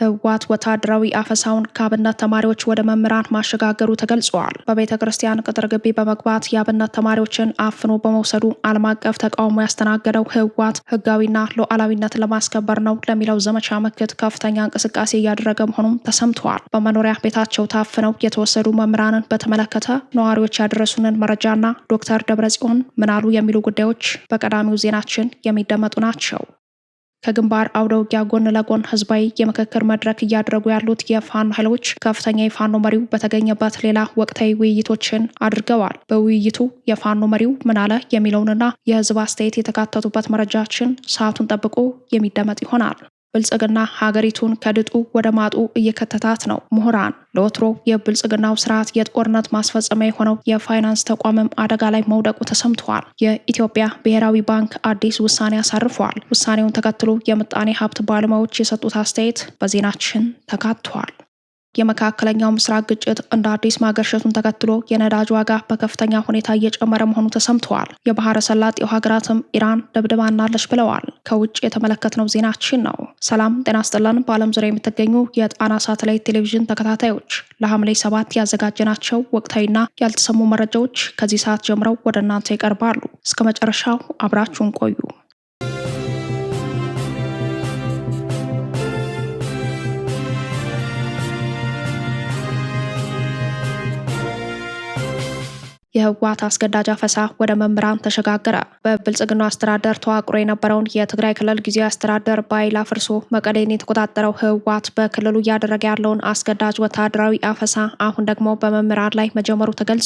ህወሓት ወታደራዊ አፈሳውን ከአብነት ተማሪዎች ወደ መምህራን ማሸጋገሩ ተገልጿል። በቤተ ክርስቲያን ቅጥር ግቢ በመግባት የአብነት ተማሪዎችን አፍኖ በመውሰዱ ዓለም አቀፍ ተቃውሞ ያስተናገደው ህወሓት ህጋዊና ሉዓላዊነት ለማስከበር ነው ለሚለው ዘመቻ ምክት ከፍተኛ እንቅስቃሴ እያደረገ መሆኑም ተሰምቷል። በመኖሪያ ቤታቸው ታፍነው የተወሰዱ መምህራንን በተመለከተ ነዋሪዎች ያደረሱንን መረጃና ዶክተር ደብረጽዮን ምናሉ የሚሉ ጉዳዮች በቀዳሚው ዜናችን የሚደመጡ ናቸው። ከግንባር አውደ ውጊያ ጎን ለጎን ህዝባዊ የምክክር መድረክ እያደረጉ ያሉት የፋኖ ኃይሎች ከፍተኛ የፋኖ መሪው በተገኘበት ሌላ ወቅታዊ ውይይቶችን አድርገዋል። በውይይቱ የፋኖ መሪው ምን አለ የሚለውንና የህዝብ አስተያየት የተካተቱበት መረጃችን ሰዓቱን ጠብቆ የሚደመጥ ይሆናል። ብልጽግና ሀገሪቱን ከድጡ ወደ ማጡ እየከተታት ነው። ምሁራን ለወትሮ የብልጽግናው ስርዓት የጦርነት ማስፈጸሚያ የሆነው የፋይናንስ ተቋምም አደጋ ላይ መውደቁ ተሰምቷል። የኢትዮጵያ ብሔራዊ ባንክ አዲስ ውሳኔ አሳርፏል። ውሳኔውን ተከትሎ የምጣኔ ሀብት ባለሙያዎች የሰጡት አስተያየት በዜናችን ተካቷል። የመካከለኛው ምስራቅ ግጭት እንደ አዲስ ማገርሸቱን ተከትሎ የነዳጅ ዋጋ በከፍተኛ ሁኔታ እየጨመረ መሆኑ ተሰምቷል። የባህረ ሰላጤው ሀገራትም ኢራን ደብድባናለች ብለዋል። ከውጭ የተመለከትነው ዜናችን ነው። ሰላም ጤና ይስጥልን። በዓለም ዙሪያ የምትገኙ የጣና ሳተላይት ቴሌቪዥን ተከታታዮች ለሐምሌ 7 ያዘጋጀናቸው ወቅታዊና ያልተሰሙ መረጃዎች ከዚህ ሰዓት ጀምረው ወደ እናንተ ይቀርባሉ። እስከ መጨረሻው አብራችሁን ቆዩ። የህወሓት አስገዳጅ አፈሳ ወደ መምህራን ተሸጋገረ። በብልጽግናው አስተዳደር ተዋቅሮ የነበረውን የትግራይ ክልል ጊዜያዊ አስተዳደር በኃይል አፍርሶ መቀሌን የተቆጣጠረው ህወሓት በክልሉ እያደረገ ያለውን አስገዳጅ ወታደራዊ አፈሳ አሁን ደግሞ በመምህራን ላይ መጀመሩ ተገልጿል።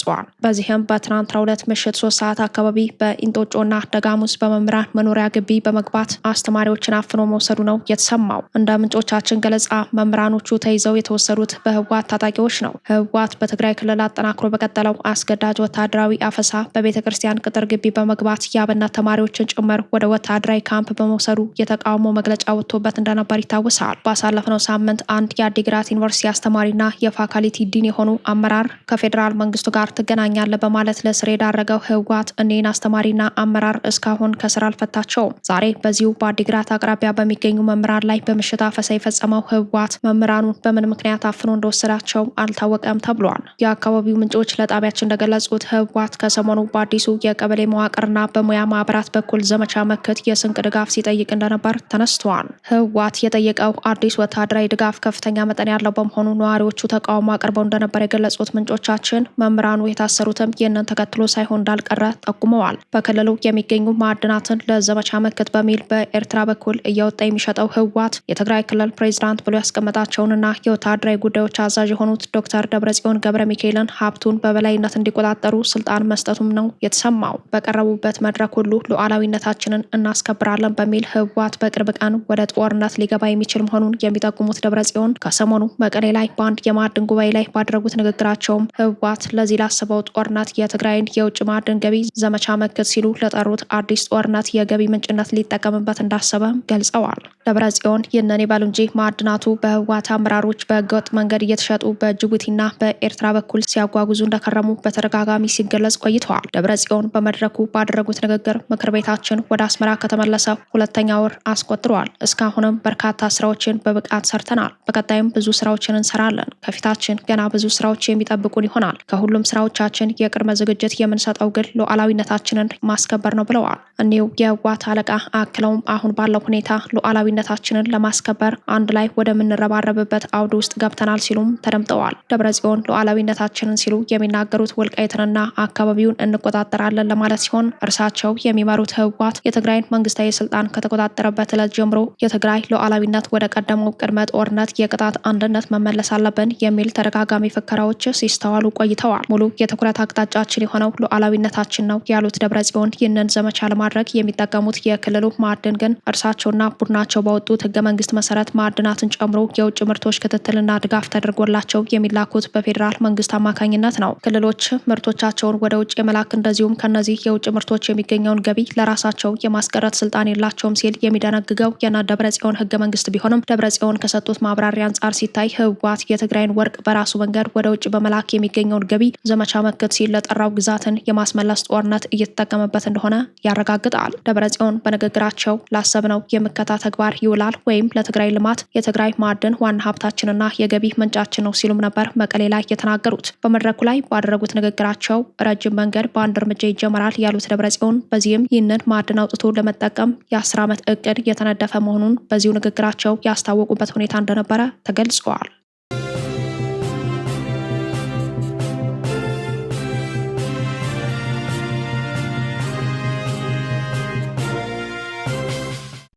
በዚህም በትናንትናው ዕለት ምሽት 3 ሰዓት አካባቢ በኢንጦጮና ደጋሙስ በመምህራን መኖሪያ ግቢ በመግባት አስተማሪዎችን አፍኖ መውሰዱ ነው የተሰማው። እንደ ምንጮቻችን ገለጻ መምህራኖቹ ተይዘው የተወሰዱት በህወሓት ታጣቂዎች ነው። ህወሓት በትግራይ ክልል አጠናክሮ በቀጠለው አስገዳጅ ወታደራዊ አፈሳ በቤተ ክርስቲያን ቅጥር ግቢ በመግባት የአብነት ተማሪዎችን ጭምር ወደ ወታደራዊ ካምፕ በመውሰዱ የተቃውሞ መግለጫ ወጥቶበት እንደነበር ይታወሳል። ባሳለፍነው ሳምንት አንድ የአዲግራት ዩኒቨርሲቲ አስተማሪና የፋካልቲ ዲን የሆኑ አመራር ከፌዴራል መንግስቱ ጋር ትገናኛለ በማለት ለስር የዳረገው ህወሓት እኔን አስተማሪና አመራር እስካሁን ከስራ አልፈታቸውም። ዛሬ በዚሁ በአዲግራት አቅራቢያ በሚገኙ መምህራን ላይ በምሽት አፈሳ የፈጸመው ህወሓት መምህራኑን በምን ምክንያት አፍኖ እንደወሰዳቸው አልታወቀም ተብሏል። የአካባቢው ምንጮች ለጣቢያችን እንደገለጹት ህወሓት ከሰሞኑ በአዲሱ የቀበሌ መዋቅርና በሙያ ማህበራት በኩል ዘመቻ መክት የስንቅ ድጋፍ ሲጠይቅ እንደነበር ተነስተዋል። ህወሓት የጠየቀው አዲስ ወታደራዊ ድጋፍ ከፍተኛ መጠን ያለው በመሆኑ ነዋሪዎቹ ተቃውሞ አቅርበው እንደነበር የገለጹት ምንጮቻችን መምህራኑ የታሰሩትም ይህንን ተከትሎ ሳይሆን እንዳልቀረ ጠቁመዋል። በክልሉ የሚገኙ ማዕድናትን ለዘመቻ መክት በሚል በኤርትራ በኩል እያወጣ የሚሸጠው ህወሓት የትግራይ ክልል ፕሬዚዳንት ብሎ ያስቀመጣቸውንና የወታደራዊ ጉዳዮች አዛዥ የሆኑት ዶክተር ደብረጽዮን ገብረ ሚካኤልን ሀብቱን በበላይነት እንዲቆጣጠሩ ስልጣን መስጠቱም ነው የተሰማው። በቀረቡበት መድረክ ሁሉ ሉዓላዊነታችንን እናስከብራለን በሚል ህወሓት በቅርብ ቀን ወደ ጦርነት ሊገባ የሚችል መሆኑን የሚጠቁሙት ደብረጽዮን ከሰሞኑ መቀሌ ላይ በአንድ የማዕድን ጉባኤ ላይ ባደረጉት ንግግራቸውም ህወሓት ለዚህ ላሰበው ጦርነት የትግራይን የውጭ ማዕድን ገቢ ዘመቻ መክት ሲሉ ለጠሩት አዲስ ጦርነት የገቢ ምንጭነት ሊጠቀምበት እንዳሰበ ገልጸዋል። ደብረጽዮን ይህንን ይበሉ እንጂ ማዕድናቱ በህወሓት አመራሮች በህገወጥ መንገድ እየተሸጡ በጅቡቲና በኤርትራ በኩል ሲያጓጉዙ እንደከረሙ በተደጋጋሚ ሲገለጽ ቆይተዋል። ደብረጽዮን በመድረኩ ባደረጉት ንግግር ምክር ቤታችን ወደ አስመራ ከተመለሰ 2ኛ ወር አስቆጥሯል። እስካሁንም በርካታ ስራዎችን በብቃት ሰርተናል። በቀጣይም ብዙ ስራዎችን እንሰራለን። ከፊታችን ገና ብዙ ስራዎች የሚጠብቁን ይሆናል። ከሁሉም ስራዎቻችን የቅድመ ዝግጅት የምንሰጠው ግን ሉዓላዊነታችንን ማስከበር ነው ብለዋል። እኒው የህወሓት አለቃ አክለውም አሁን ባለው ሁኔታ ሉዓላዊነታችንን ለማስከበር አንድ ላይ ወደምንረባረብበት አውድ ውስጥ ገብተናል ሲሉም ተደምጠዋል። ደብረጽዮን ሉዓላዊነታችንን ሲሉ የሚናገሩት ወልቃይትንና አካባቢውን እንቆጣጠራለን ለማለት ሲሆን እርሳቸው የሚመሩት ህወሓት የትግራይን መንግስታዊ ስልጣን ከተቆጣጠረበት ዕለት ጀምሮ የትግራይ ሉዓላዊነት ወደ ቀደመው ቅድመ ጦርነት የቅጣት አንድነት መመለስ አለብን የሚል ተደጋጋሚ ፍከራዎች ሲስተዋሉ ቆይተዋል። ሙሉ የትኩረት አቅጣጫችን የሆነው ሉዓላዊነታችን ነው ያሉት ደብረጽዮን ይህንን ዘመቻ ለማድረግ የሚጠቀሙት የክልሉ ማዕድን ግን እርሳቸውና ቡድናቸው ባወጡት ህገ መንግስት መሰረት ማዕድናትን ጨምሮ የውጭ ምርቶች ክትትልና ድጋፍ ተደርጎላቸው የሚላኩት በፌዴራል መንግስት አማካኝነት ነው። ክልሎች ምርቶች ምርቶቻቸውን ወደ ውጭ የመላክ እንደዚሁም ከነዚህ የውጭ ምርቶች የሚገኘውን ገቢ ለራሳቸው የማስቀረት ስልጣን የላቸውም ሲል የሚደነግገው የነ ደብረጽዮን ህገ መንግስት ቢሆንም ደብረጽዮን ከሰጡት ማብራሪያ አንጻር ሲታይ ህወሓት የትግራይን ወርቅ በራሱ መንገድ ወደ ውጭ በመላክ የሚገኘውን ገቢ ዘመቻ መክት ሲል ለጠራው ግዛትን የማስመለስ ጦርነት እየተጠቀመበት እንደሆነ ያረጋግጣል። ደብረጽዮን በንግግራቸው ላሰብነው የምከታ ተግባር ይውላል ወይም ለትግራይ ልማት የትግራይ ማዕድን ዋና ሀብታችንና የገቢ ምንጫችን ነው ሲሉም ነበር መቀሌ ላይ የተናገሩት። በመድረኩ ላይ ባደረጉት ንግግራቸው ረጅም መንገድ በአንድ እርምጃ ይጀምራል ያሉት ደብረጽዮን በዚህም ይህንን ማዕድን አውጥቶ ለመጠቀም የ10 ዓመት እቅድ የተነደፈ መሆኑን በዚሁ ንግግራቸው ያስታወቁበት ሁኔታ እንደነበረ ተገልጿል።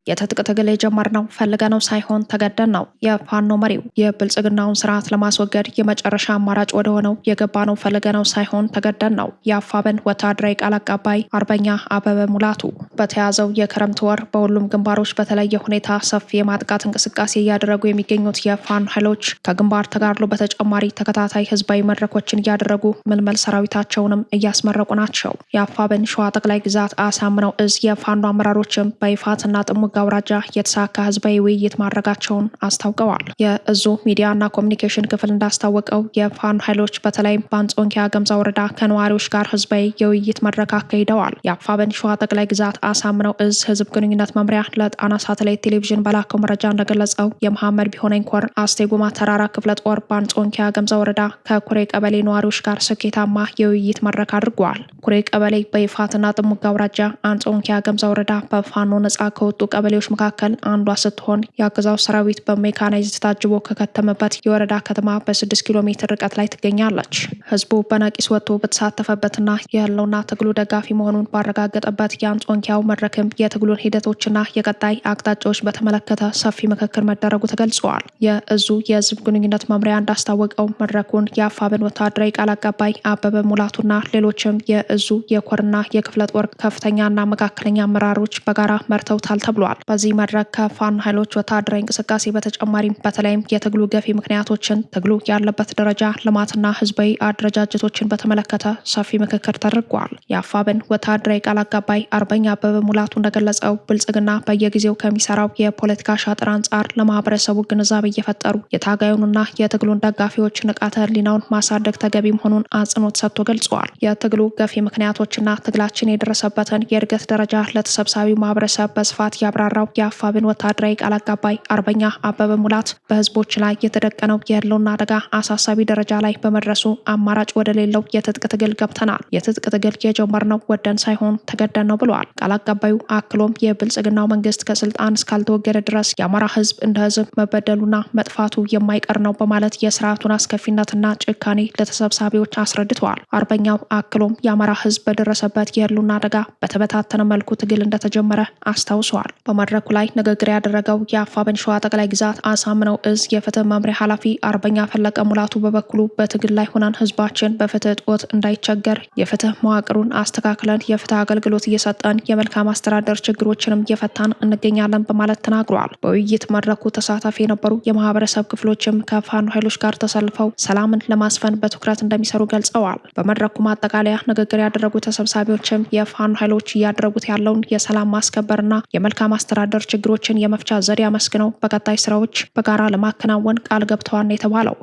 የትጥቅ ትግል የጀመርነው ፈልገነው ሳይሆን ተገደን ነው። የፋኖ መሪው የብልጽግናውን ስርዓት ለማስወገድ የመጨረሻ አማራጭ ወደ ሆነው የገባነው ፈልገነው ሳይሆን ተገደን ነው። የአፋብን ወታደራዊ ቃል አቀባይ አርበኛ አበበ ሙላቱ በተያዘው የክረምት ወር በሁሉም ግንባሮች በተለየ ሁኔታ ሰፊ የማጥቃት እንቅስቃሴ እያደረጉ የሚገኙት የፋኖ ኃይሎች ከግንባር ተጋድሎ በተጨማሪ ተከታታይ ህዝባዊ መድረኮችን እያደረጉ ምልመል ሰራዊታቸውንም እያስመረቁ ናቸው። የአፋብን ሸዋ ጠቅላይ ግዛት አሳምነው እዝ የፋኖ አመራሮችም በይፋትና ጥሙጋ አውራጃ የተሳካ ህዝባዊ ውይይት ማድረጋቸውን አስታውቀዋል። የእዙ ሚዲያና ኮሚኒኬሽን ክፍል እንዳስታወቀው የፋኖ ኃይሎች በተለይም በአንጾኪያ ገምዛ ወረዳ ከነዋሪዎች ጋር ህዝባዊ የውይይት መድረክ አካሂደዋል። የአፋብን ሸዋ ጠቅላይ ግዛት አሳምነው እዝ ህዝብ ግንኙነት መምሪያ ለጣና ሳተላይት ቴሌቪዥን በላከው መረጃ እንደገለጸው የመሐመድ ቢሆነኝ ኮር አስቴጉማ ተራራ ክፍለ ጦር በአንጾኪያ ገምዛ ወረዳ ከኩሬ ቀበሌ ነዋሪዎች ጋር ስኬታማ የውይይት መድረክ አድርጓል። ኩሬ ቀበሌ በይፋትና ጥሙጋ አውራጃ አንጾኪያ ገምዛ ወረዳ በፋኖ ነጻ ከወጡ ቀበሌዎች መካከል አንዷ ስትሆን የአገዛዙ ሰራዊት በሜካናይዝድ ታጅቦ ከከተመበት የወረዳ ከተማ በ6 ኪሎ ሜትር ርቀት ላይ ትገኛለች። ህዝቡ በነቂስ ወጥቶ በተሳተፈበትና የህልውና ትግሉ ደጋፊ መሆኑን ባረጋገጠበት የአንጾኪያው መድረክም የትግሉን ሂደቶችና የቀጣይ አቅጣጫዎች በተመለከተ ሰፊ ምክክር መደረጉ ተገልጿል። የእዙ የህዝብ ግንኙነት መምሪያ እንዳስታወቀው መድረኩን የአፋብን ወታደራዊ ቃል አቀባይ አበበ ሙላቱና ሌሎችም የእዙ የኮርና የክፍለ ጦር ከፍተኛና መካከለኛ አመራሮች በጋራ መርተውታል ተብሏል። በዚህ መድረክ ከፋኖ ኃይሎች ወታደራዊ እንቅስቃሴ በተጨማሪም በተለይም የትግሉ ገፊ ምክንያቶችን፣ ትግሉ ያለበት ደረጃ፣ ልማትና ህዝባዊ አደረጃጀቶችን በተመለከተ ሰፊ ምክክር ተደርጓል። የአፋብን ወታደራዊ ቃል አቀባይ አርበኛ አበበ ሙላቱ እንደገለጸው ብልጽግና በየጊዜው ከሚሰራው የፖለቲካ ሻጥር አንጻር ለማህበረሰቡ ግንዛቤ እየፈጠሩ የታጋዩንና የትግሉን ደጋፊዎች ንቃተ ህሊናውን ማሳደግ ተገቢ መሆኑን አጽንኦት ሰጥቶ ገልጿል። የትግሉ ገፊ ምክንያቶችና ትግላችን የደረሰበትን የእድገት ደረጃ ለተሰብሳቢው ማህበረሰብ በስፋት ያብራራው የአፋብን ወታደራዊ ቃል አቀባይ አርበኛ አበበ ሙላት በህዝቦች ላይ የተደቀነው የህልውና አደጋ አሳሳቢ ደረጃ ላይ በመድረሱ አማራጭ ወደ ሌለው የትጥቅ ትግል ገብተናል። የትጥቅ ትግል የጀመርነው ወደን ሳይሆን ተገደን ነው ብለዋል። ቃል አቀባዩ አክሎም የብልጽግናው መንግስት ከስልጣን እስካልተወገደ ድረስ የአማራ ህዝብ እንደ ህዝብ መበደሉና መጥፋቱ የማይቀር ነው በማለት የስርዓቱን አስከፊነትና ጭካኔ ለተሰብሳቢዎች አስረድተዋል። አርበኛው አክሎም የአማራ ህዝብ በደረሰበት የህልውና አደጋ በተበታተነ መልኩ ትግል እንደተጀመረ አስታውሰዋል። በመድረኩ ላይ ንግግር ያደረገው የአፋብን ሸዋ ጠቅላይ ግዛት አሳምነው እዝ የፍትህ መምሪያ ኃላፊ አርበኛ ፈለቀ ሙላቱ በበኩሉ በትግል ላይ ሆነን ህዝባችን በፍትህ እጦት እንዳይቸገር የፍትህ መዋቅሩን አስተካክለን የፍትህ አገልግሎት እየሰጠን የመልካም አስተዳደር ችግሮችንም እየፈታን እንገኛለን በማለት ተናግረዋል። በውይይት መድረኩ ተሳታፊ የነበሩ የማህበረሰብ ክፍሎችም ከፋኖ ኃይሎች ጋር ተሰልፈው ሰላምን ለማስፈን በትኩረት እንደሚሰሩ ገልጸዋል። በመድረኩ ማጠቃለያ ንግግር ያደረጉ ተሰብሳቢዎችም የፋኖ ኃይሎች እያደረጉት ያለውን የሰላም ማስከበርና የመልካም አስተዳደር ችግሮችን የመፍቻ ዘዴ አመስግነው በቀጣይ ስራዎች በጋራ ለማከናወን ቃል ገብተዋል የተባለው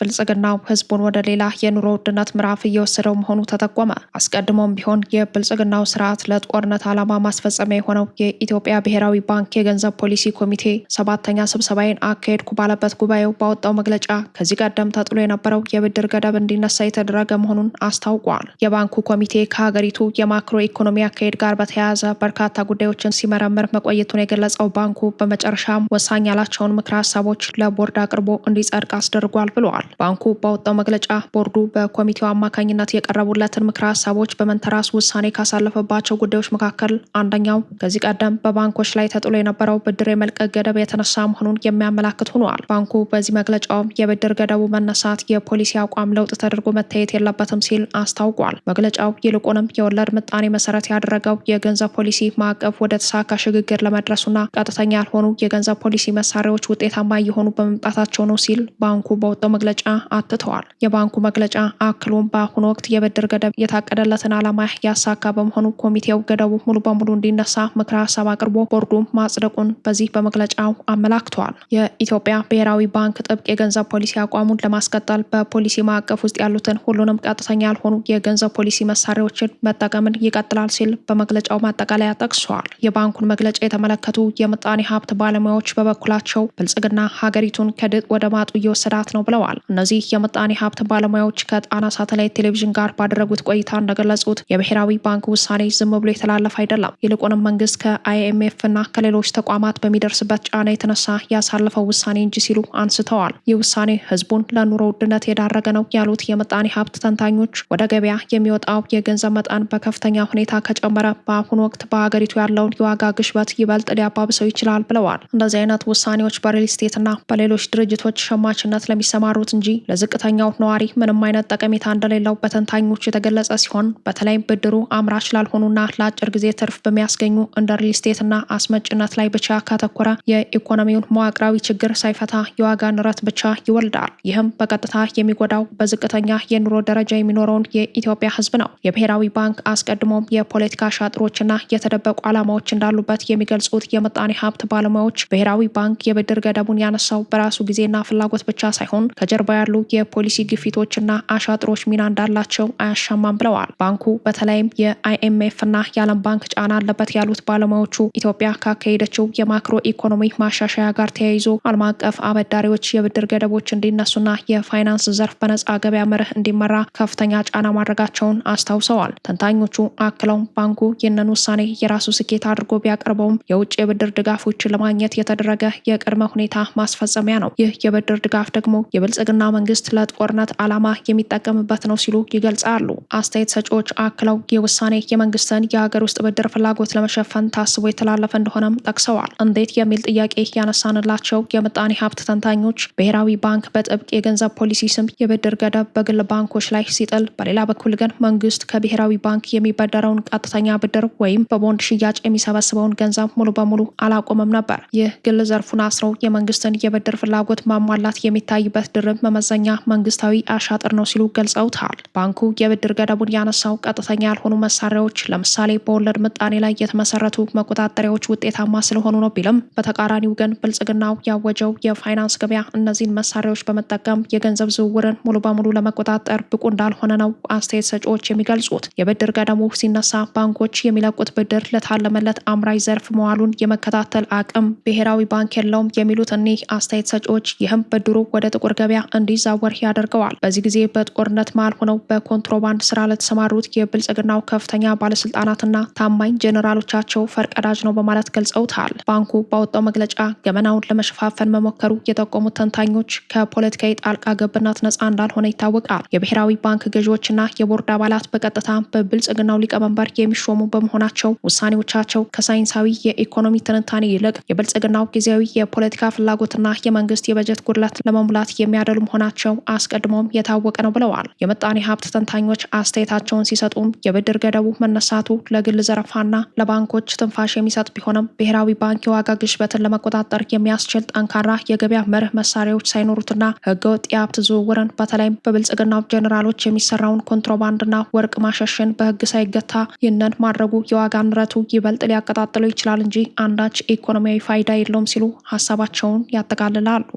ብልጽግናው ህዝቡን ወደ ሌላ የኑሮ ውድነት ምዕራፍ እየወሰደው መሆኑ ተጠቆመ። አስቀድሞም ቢሆን የብልጽግናው ስርዓት ለጦርነት ዓላማ ማስፈጸሚያ የሆነው የኢትዮጵያ ብሔራዊ ባንክ የገንዘብ ፖሊሲ ኮሚቴ 7ኛ ስብሰባዬን አካሄድኩ ባለበት ጉባኤው ባወጣው መግለጫ ከዚህ ቀደም ተጥሎ የነበረው የብድር ገደብ እንዲነሳ የተደረገ መሆኑን አስታውቋል። የባንኩ ኮሚቴ ከሀገሪቱ የማክሮ ኢኮኖሚ አካሄድ ጋር በተያያዘ በርካታ ጉዳዮችን ሲመረምር መቆየቱን የገለጸው ባንኩ በመጨረሻም ወሳኝ ያላቸውን ምክረ ሀሳቦች ለቦርድ አቅርቦ እንዲጸድቅ አስደርጓል ብለዋል። ባንኩ ባወጣው መግለጫ ቦርዱ በኮሚቴው አማካኝነት የቀረቡለትን ምክረ ሀሳቦች በመንተራስ ውሳኔ ካሳለፈባቸው ጉዳዮች መካከል አንደኛው ከዚህ ቀደም በባንኮች ላይ ተጥሎ የነበረው ብድር የመልቀቅ ገደብ የተነሳ መሆኑን የሚያመላክት ሆኗል። ባንኩ በዚህ መግለጫውም የብድር ገደቡ መነሳት የፖሊሲ አቋም ለውጥ ተደርጎ መታየት የለበትም ሲል አስታውቋል። መግለጫው ይልቁንም የወለድ ምጣኔ መሰረት ያደረገው የገንዘብ ፖሊሲ ማዕቀፍ ወደ ተሳካ ሽግግር ለመድረሱና ቀጥተኛ ያልሆኑ የገንዘብ ፖሊሲ መሳሪያዎች ውጤታማ እየሆኑ በመምጣታቸው ነው ሲል ባንኩ በወጣው መግለጫ አትተዋል። የባንኩ መግለጫ አክሎም በአሁኑ ወቅት የብድር ገደብ የታቀደለትን ዓላማ ያሳካ በመሆኑ ኮሚቴው ገደቡ ሙሉ በሙሉ እንዲነሳ ምክረ ሀሳብ አቅርቦ ቦርዱ ማጽደቁን በዚህ በመግለጫው አመላክተዋል። የኢትዮጵያ ብሔራዊ ባንክ ጥብቅ የገንዘብ ፖሊሲ አቋሙን ለማስቀጠል በፖሊሲ ማዕቀፍ ውስጥ ያሉትን ሁሉንም ቀጥተኛ ያልሆኑ የገንዘብ ፖሊሲ መሳሪያዎችን መጠቀምን ይቀጥላል ሲል በመግለጫው ማጠቃለያ ጠቅሷል። የባንኩን መግለጫ የተመለከቱ የምጣኔ ሀብት ባለሙያዎች በበኩላቸው ብልጽግና ሀገሪቱን ከድጥ ወደ ማጡ እየወሰዳት ነው ብለዋል። እነዚህ የምጣኔ ሀብት ባለሙያዎች ከጣና ሳተላይት ቴሌቪዥን ጋር ባደረጉት ቆይታ እንደገለጹት የብሔራዊ ባንክ ውሳኔ ዝም ብሎ የተላለፈ አይደለም። ይልቁንም መንግስት ከአይኤምኤፍ እና ከሌሎች ተቋማት በሚደርስበት ጫና የተነሳ ያሳለፈው ውሳኔ እንጂ ሲሉ አንስተዋል። ይህ ውሳኔ ህዝቡን ለኑሮ ውድነት የዳረገ ነው ያሉት የምጣኔ ሀብት ተንታኞች ወደ ገበያ የሚወጣው የገንዘብ መጠን በከፍተኛ ሁኔታ ከጨመረ በአሁኑ ወቅት በሀገሪቱ ያለውን የዋጋ ግሽበት ይበልጥ ሊያባብሰው ይችላል ብለዋል። እንደዚህ አይነት ውሳኔዎች በሪል ስቴትና በሌሎች ድርጅቶች ሸማችነት ለሚሰማሩት እንጂ ለዝቅተኛው ነዋሪ ምንም አይነት ጠቀሜታ እንደሌለው በተንታኞች የተገለጸ ሲሆን በተለይም ብድሩ አምራች ላልሆኑና ለአጭር ጊዜ ትርፍ በሚያስገኙ እንደ ሪል ስቴትና አስመጭነት ላይ ብቻ ካተኮረ የኢኮኖሚውን መዋቅራዊ ችግር ሳይፈታ የዋጋ ንረት ብቻ ይወልዳል። ይህም በቀጥታ የሚጎዳው በዝቅተኛ የኑሮ ደረጃ የሚኖረውን የኢትዮጵያ ህዝብ ነው። የብሔራዊ ባንክ አስቀድሞም የፖለቲካ ሻጥሮችና የተደበቁ ዓላማዎች እንዳሉበት የሚገልጹት የምጣኔ ሀብት ባለሙያዎች ብሔራዊ ባንክ የብድር ገደቡን ያነሳው በራሱ ጊዜና ፍላጎት ብቻ ሳይሆን ከጀርባ ያሉ የፖሊሲ ግፊቶችና አሻጥሮች ሚና እንዳላቸው አያሻማም ብለዋል። ባንኩ በተለይም የአይኤምኤፍ እና የዓለም ባንክ ጫና አለበት ያሉት ባለሙያዎቹ ኢትዮጵያ ካካሄደችው የማክሮ ኢኮኖሚ ማሻሻያ ጋር ተያይዞ ዓለም አቀፍ አበዳሪዎች የብድር ገደቦች እንዲነሱና የፋይናንስ ዘርፍ በነጻ ገበያ መርህ እንዲመራ ከፍተኛ ጫና ማድረጋቸውን አስታውሰዋል። ተንታኞቹ አክለውም ባንኩ ይህንን ውሳኔ የራሱ ስኬት አድርጎ ቢያቀርበውም የውጭ የብድር ድጋፎችን ለማግኘት የተደረገ የቅድመ ሁኔታ ማስፈጸሚያ ነው። ይህ የብድር ድጋፍ ደግሞ የብልጽግና መንግስት ለጦርነት ዓላማ የሚጠቀምበት ነው ሲሉ ይገልጻሉ። አስተያየት ሰጪዎች አክለው ይህ ውሳኔ የመንግስትን የሀገር ውስጥ ብድር ፍላጎት ለመሸፈን ታስቦ የተላለፈ እንደሆነም ጠቅሰዋል። እንዴት የሚል ጥያቄ ያነሳንላቸው የምጣኔ ሀብት ተንታኞች ብሔራዊ ባንክ በጥብቅ የገንዘብ ፖሊሲ ስም የብድር ገደብ በግል ባንኮች ላይ ሲጥል፣ በሌላ በኩል ግን መንግስት ከብሔራዊ ባንክ የሚበደረውን ቀጥተኛ ብድር ወይም በቦንድ ሽያጭ የሚሰበስበውን ገንዘብ ሙሉ በሙሉ አላቆመም ነበር። ይህ ግል ዘርፉን አስረው የመንግስትን የብድር ፍላጎት ማሟላት የሚታይበት ድርብ መመዘኛ መንግስታዊ አሻጥር ነው ሲሉ ገልጸውታል። ባንኩ የብድር ገደቡን ያነሳው ቀጥተኛ ያልሆኑ መሳሪያዎች ለምሳሌ በወለድ ምጣኔ ላይ የተመሰረቱ መቆጣጠሪያዎች ውጤታማ ስለሆኑ ነው ቢልም በተቃራኒው ግን ብልጽግናው ያወጀው የፋይናንስ ገበያ እነዚህን መሳሪያዎች በመጠቀም የገንዘብ ዝውውርን ሙሉ በሙሉ ለመቆጣጠር ብቁ እንዳልሆነ ነው አስተያየት ሰጪዎች የሚገልጹት። የብድር ገደቡ ሲነሳ ባንኮች የሚለቁት ብድር ለታለመለት አምራች ዘርፍ መዋሉን የመከታተል አቅም ብሔራዊ ባንክ የለውም የሚሉት እኒህ አስተያየት ሰጪዎች ይህም ብድሩ ወደ ጥቁር ገበያ እንዲዛወር ያደርገዋል። በዚህ ጊዜ በጦርነት መሃል ሆነው በኮንትሮባንድ ስራ ለተሰማሩት የብልጽግናው ከፍተኛ ባለስልጣናትና ታማኝ ጄኔራሎቻቸው ፈርቀዳጅ ነው በማለት ገልጸውታል። ባንኩ ባወጣው መግለጫ ገመናውን ለመሸፋፈን መሞከሩ የጠቆሙት ተንታኞች ከፖለቲካዊ ጣልቃ ገብነት ነፃ እንዳልሆነ ይታወቃል። የብሔራዊ ባንክ ገዢዎችና የቦርድ አባላት በቀጥታ በብልጽግናው ሊቀመንበር የሚሾሙ በመሆናቸው ውሳኔዎቻቸው ከሳይንሳዊ የኢኮኖሚ ትንታኔ ይልቅ የብልጽግናው ጊዜያዊ የፖለቲካ ፍላጎትና የመንግስት የበጀት ጉድለት ለመሙላት የሚያደሉ መሆናቸው አስቀድሞም የታወቀ ነው ብለዋል። የምጣኔ ሀብት ተንታኞች አስተያየታቸውን ሲሰጡም የብድር ገደቡ መነሳቱ ለግል ዘረፋና ለባንኮች ትንፋሽ የሚሰጥ ቢሆንም ብሔራዊ ባንክ የዋጋ ግሽበትን ለመቆጣጠር የሚያስችል ጠንካራ የገበያ መርህ መሳሪያዎች ሳይኖሩትና ህገወጥ የሀብት ዝውውርን በተለይም በብልጽግናው ጄኔራሎች የሚሰራውን ኮንትሮባንድና ወርቅ ማሸሽን በህግ ሳይገታ ይህንን ማድረጉ የዋጋ ንረቱ ይበልጥ ሊያቀጣጥለው ይችላል እንጂ አንዳች ኢኮኖሚያዊ ፋይዳ የለውም ሲሉ ሀሳባቸውን ያጠቃልላሉ።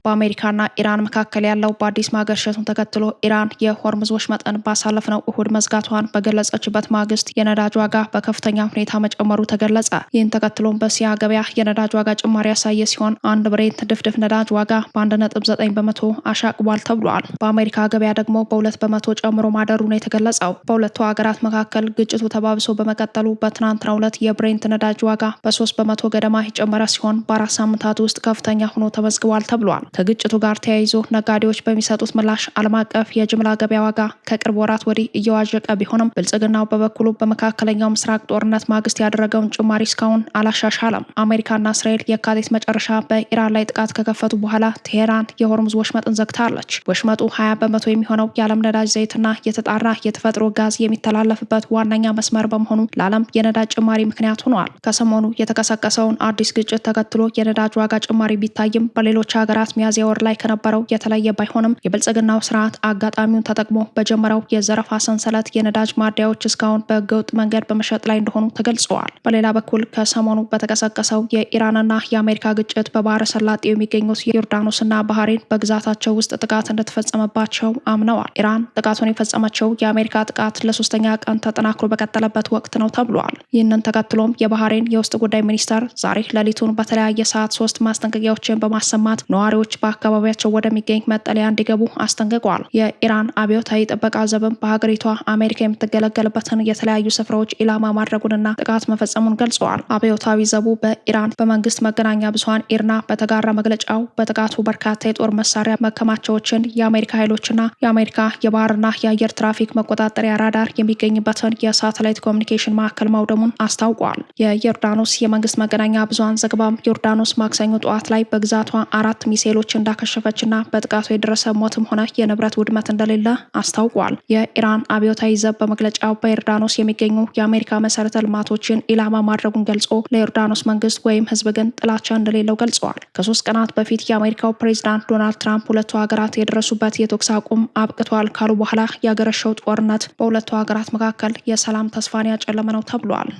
በአሜሪካና ኢራን መካከል ያለው በአዲስ ማገርሸቱን ተከትሎ ኢራን የሆርሙዝ ወሽመጥን ባሳለፍነው እሁድ መዝጋቷን በገለጸችበት ማግስት የነዳጅ ዋጋ በከፍተኛ ሁኔታ መጨመሩ ተገለጸ። ይህን ተከትሎም በእስያ ገበያ የነዳጅ ዋጋ ጭማሪ ያሳየ ሲሆን አንድ ብሬንት ድፍድፍ ነዳጅ ዋጋ በ1.9 በመቶ አሻቅቧል ተብሏል። በአሜሪካ ገበያ ደግሞ በ2 በመቶ ጨምሮ ማደሩ ነው የተገለጸው። በሁለቱ ሀገራት መካከል ግጭቱ ተባብሶ በመቀጠሉ በትናንትናው ዕለት የብሬንት ነዳጅ ዋጋ በ3 በመቶ ገደማ የጨመረ ሲሆን በ4 ሳምንታት ውስጥ ከፍተኛ ሆኖ ተመዝግቧል ተብሏል። ከግጭቱ ጋር ተያይዞ ነጋዴዎች በሚሰጡት ምላሽ ዓለም አቀፍ የጅምላ ገበያ ዋጋ ከቅርብ ወራት ወዲህ እየዋዠቀ ቢሆንም ብልጽግናው በበኩሉ በመካከለኛው ምስራቅ ጦርነት ማግስት ያደረገውን ጭማሪ እስካሁን አላሻሻለም። አሜሪካና እስራኤል የካቲት መጨረሻ በኢራን ላይ ጥቃት ከከፈቱ በኋላ ቴሄራን የሆርሙዝ ወሽመጥን ዘግታለች። ወሽመጡ 20 በመቶ የሚሆነው የዓለም ነዳጅ ዘይትና የተጣራ የተፈጥሮ ጋዝ የሚተላለፍበት ዋነኛ መስመር በመሆኑ ለዓለም የነዳጅ ጭማሪ ምክንያት ሆኗል። ከሰሞኑ የተቀሰቀሰውን አዲስ ግጭት ተከትሎ የነዳጅ ዋጋ ጭማሪ ቢታይም በሌሎች ሀገራት ሚያዝያ ወር ላይ ከነበረው የተለየ ባይሆንም የብልጽግናው ስርዓት አጋጣሚውን ተጠቅሞ በጀመረው የዘረፋ ሰንሰለት የነዳጅ ማደያዎች እስካሁን በህገወጥ መንገድ በመሸጥ ላይ እንደሆኑ ተገልጸዋል። በሌላ በኩል ከሰሞኑ በተቀሰቀሰው የኢራንና የአሜሪካ ግጭት በባህረ ሰላጤው የሚገኙት ዮርዳኖስና ባህሬን በግዛታቸው ውስጥ ጥቃት እንደተፈጸመባቸው አምነዋል። ኢራን ጥቃቱን የፈጸመችው የአሜሪካ ጥቃት ለሶስተኛ ቀን ተጠናክሮ በቀጠለበት ወቅት ነው ተብሏል። ይህንን ተከትሎም የባህሬን የውስጥ ጉዳይ ሚኒስተር ዛሬ ሌሊቱን በተለያየ ሰዓት 3 ማስጠንቀቂያዎችን በማሰማት ነዋሪዎች በአካባቢያቸው ወደሚገኝ መጠለያ እንዲገቡ አስጠንቅቋል። የኢራን አብዮታዊ ጥበቃ ዘብም በሀገሪቷ አሜሪካ የምትገለገልበትን የተለያዩ ስፍራዎች ኢላማ ማድረጉንና ጥቃት መፈጸሙን ገልጸዋል። አብዮታዊ ዘቡ በኢራን በመንግስት መገናኛ ብዙኃን ኢርና በተጋራ መግለጫው በጥቃቱ በርካታ የጦር መሳሪያ መከማቻዎችን፣ የአሜሪካ ኃይሎችና የአሜሪካ የባህርና የአየር ትራፊክ መቆጣጠሪያ ራዳር የሚገኝበትን የሳተላይት ኮሚኒኬሽን ማዕከል ማውደሙን አስታውቋል። የዮርዳኖስ የመንግስት መገናኛ ብዙኃን ዘገባም ዮርዳኖስ ማክሰኞ ጠዋት ላይ በግዛቷ 4 ሚሳኤሎች እንዳከሸፈችና በጥቃቱ የደረሰ ሞትም ሆነ የንብረት ውድመት እንደሌለ አስታውቋል። የኢራን አብዮታዊ ዘብ በመግለጫው በዮርዳኖስ የሚገኙ የአሜሪካ መሰረተ ልማቶችን ኢላማ ማድረጉን ገልጾ ለዮርዳኖስ መንግስት ወይም ህዝብ ግን ጥላቻ እንደሌለው ገልጸዋል። ከ3 ቀናት በፊት የአሜሪካው ፕሬዚዳንት ዶናልድ ትራምፕ ሁለቱ ሀገራት የደረሱበት የተኩስ አቁም አብቅቷል ካሉ በኋላ ያገረሸው ጦርነት በሁለቱ ሀገራት መካከል የሰላም ተስፋን ያጨለመ ነው ተብሏል።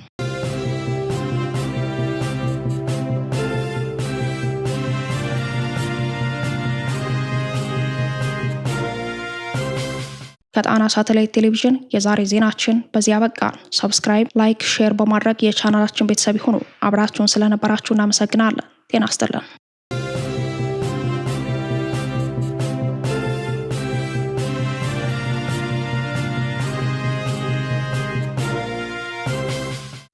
ከጣና ሳተላይት ቴሌቪዥን የዛሬ ዜናችን በዚህ ያበቃ። ሰብስክራይብ፣ ላይክ፣ ሼር በማድረግ የቻናላችን ቤተሰብ ይሁኑ። አብራችሁን ስለነበራችሁ እናመሰግናለን። ጤና ይስጥልን።